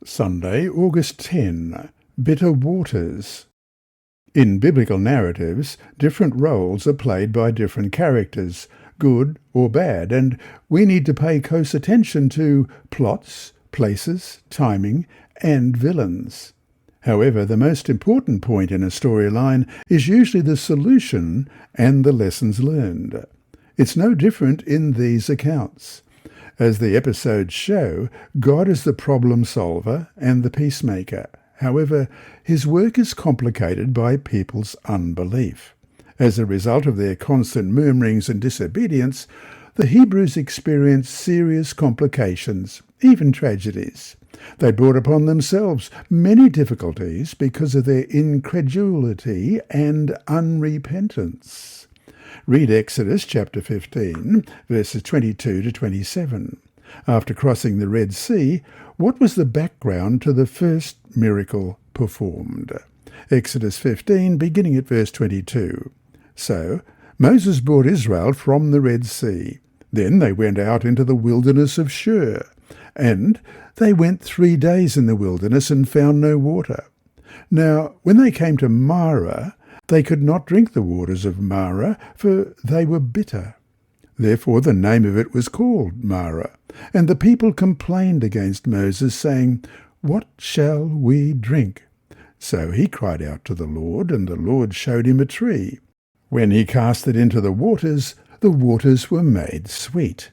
Sunday, August 10. Bitter Waters. In biblical narratives, different roles are played by different characters, good or bad, and we need to pay close attention to plots, places, timing, and villains. However, the most important point in a storyline is usually the solution and the lessons learned. It's no different in these accounts. As the episodes show, God is the problem solver and the peacemaker. However, his work is complicated by people's unbelief. As a result of their constant murmurings and disobedience, the Hebrews experienced serious complications, even tragedies. They brought upon themselves many difficulties because of their incredulity and unrepentance. Read Exodus chapter 15, verses 22 to 27. After crossing the Red Sea, what was the background to the first miracle performed? Exodus 15, beginning at verse 22. So Moses brought Israel from the Red Sea. Then they went out into the wilderness of Shur. And they went 3 days in the wilderness and found no water. Now, when they came to Marah, they could not drink the waters of Marah, for they were bitter. Therefore the name of it was called Marah. And the people complained against Moses, saying, "What shall we drink?" So he cried out to the Lord, and the Lord showed him a tree. When he cast it into the waters were made sweet.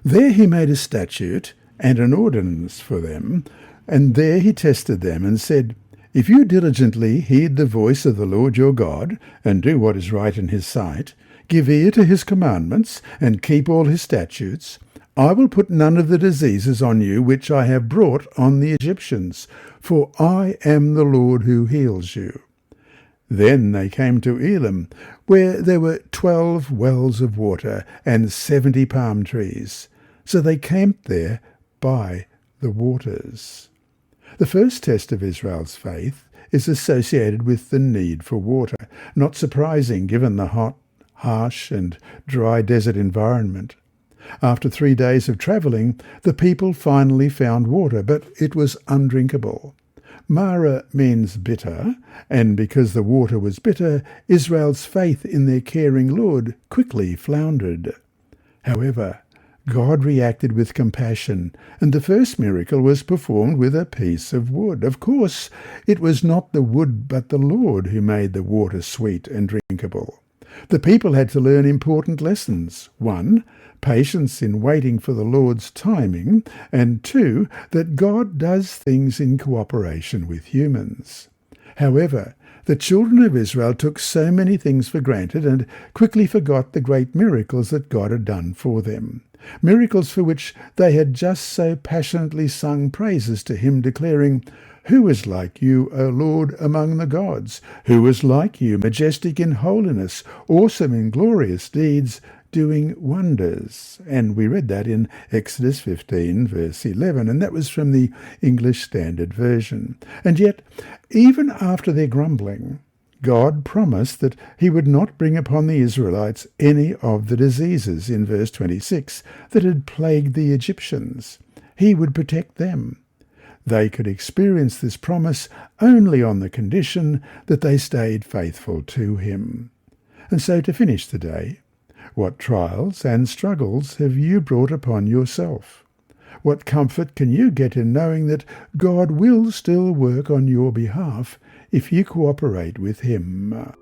There he made a statute and an ordinance for them, and there he tested them, and said, "If you diligently heed the voice of the Lord your God, and do what is right in his sight, give ear to his commandments, and keep all his statutes, I will put none of the diseases on you which I have brought on the Egyptians, for I am the Lord who heals you." Then they came to Elim, where there were 12 wells of water and 70 palm trees. So they camped there by the waters. The first test of Israel's faith is associated with the need for water, not surprising given the hot, harsh and dry desert environment. After 3 days of travelling, the people finally found water, but it was undrinkable. Marah means bitter, and because the water was bitter, Israel's faith in their caring Lord quickly floundered. However, God reacted with compassion, and the first miracle was performed with a piece of wood. Of course, it was not the wood but the Lord who made the water sweet and drinkable. The people had to learn important lessons. 1, patience in waiting for the Lord's timing, and 2, that God does things in cooperation with humans. However, the children of Israel took so many things for granted and quickly forgot the great miracles that God had done for them. Miracles for which they had just so passionately sung praises to him, declaring, "Who is like you, O Lord, among the gods? Who is like you, majestic in holiness, awesome in glorious deeds, doing wonders?" And we read that in Exodus 15, verse 11, and that was from the English Standard Version. And yet, even after their grumbling, God promised that he would not bring upon the Israelites any of the diseases in verse 26 that had plagued the Egyptians. He would protect them. They could experience this promise only on the condition that they stayed faithful to him. And so to finish the day, what trials and struggles have you brought upon yourself? What comfort can you get in knowing that God will still work on your behalf if you cooperate with him?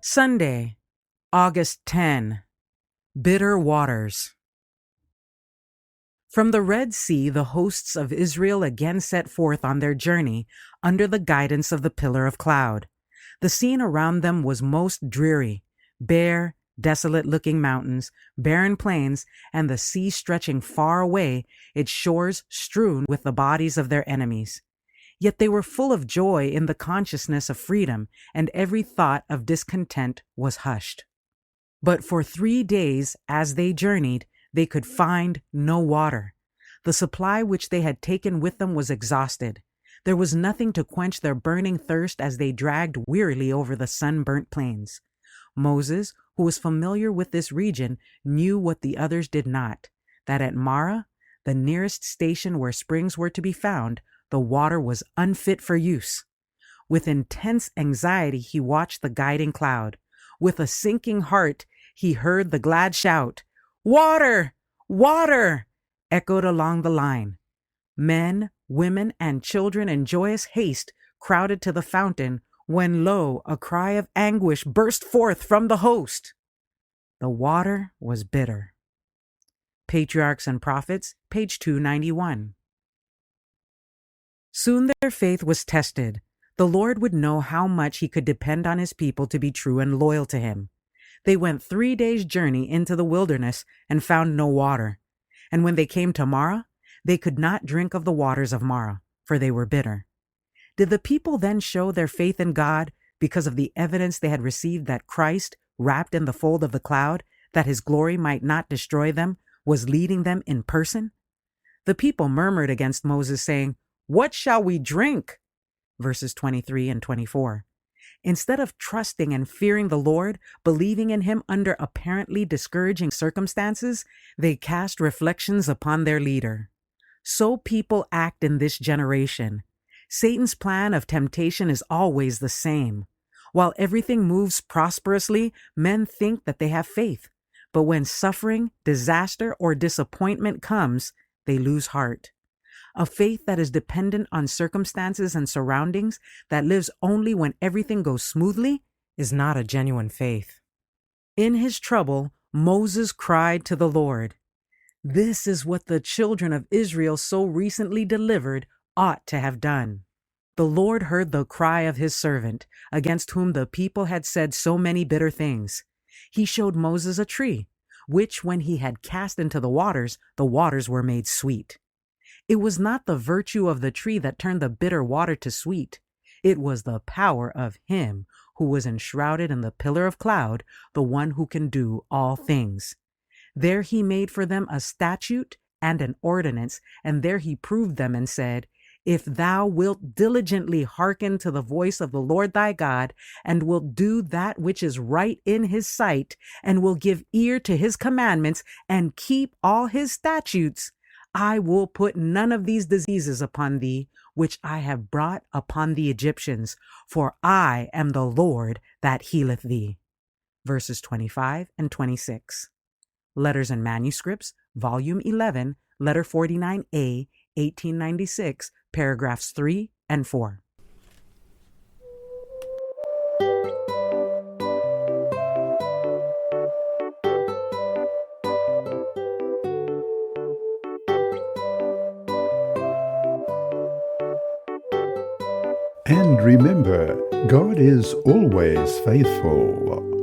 Sunday, August 10. Bitter Waters. From the Red Sea, the hosts of Israel again set forth on their journey under the guidance of the pillar of cloud. The scene around them was most dreary, bare, desolate-looking mountains, barren plains, and the sea stretching far away, its shores strewn with the bodies of their enemies. Yet they were full of joy in the consciousness of freedom, and every thought of discontent was hushed. But for 3 days, as they journeyed, they could find no water. The supply which they had taken with them was exhausted. There was nothing to quench their burning thirst as they dragged wearily over the sun-burnt plains. Moses, who was familiar with this region, knew what the others did not, that at Marah, the nearest station where springs were to be found, the water was unfit for use. With intense anxiety, he watched the guiding cloud. With a sinking heart, he heard the glad shout, "Water! Water!" echoed along the line. Men, women, and children in joyous haste crowded to the fountain, when lo, a cry of anguish burst forth from the host. The water was bitter. Patriarchs and Prophets, page 291. Soon their faith was tested. The Lord would know how much he could depend on his people to be true and loyal to him. They went 3 days' journey into the wilderness and found no water. And when they came to Marah, they could not drink of the waters of Marah, for they were bitter. Did the people then show their faith in God because of the evidence they had received that Christ, wrapped in the fold of the cloud, that his glory might not destroy them, was leading them in person? The people murmured against Moses, saying, "What shall we drink?" Verses 23 and 24. Instead of trusting and fearing the Lord, believing in him under apparently discouraging circumstances, they cast reflections upon their leader. So people act in this generation. Satan's plan of temptation is always the same. While everything moves prosperously, men think that they have faith. But when suffering, disaster, or disappointment comes, they lose heart. A faith that is dependent on circumstances and surroundings, that lives only when everything goes smoothly, is not a genuine faith. In his trouble, Moses cried to the Lord. This is what the children of Israel, so recently delivered, ought to have done. The Lord heard the cry of his servant, against whom the people had said so many bitter things. He showed Moses a tree, which when he had cast into the waters were made sweet. It was not the virtue of the tree that turned the bitter water to sweet. It was the power of him who was enshrouded in the pillar of cloud, the one who can do all things. There he made for them a statute and an ordinance, and there he proved them and said, "If thou wilt diligently hearken to the voice of the Lord thy God, and wilt do that which is right in his sight, and will give ear to his commandments, and keep all his statutes, I will put none of these diseases upon thee, which I have brought upon the Egyptians, for I am the Lord that healeth thee." Verses 25 and 26. Letters and Manuscripts, Volume 11, Letter 49A, 1896, paragraphs 3 and 4. And remember, God is always faithful.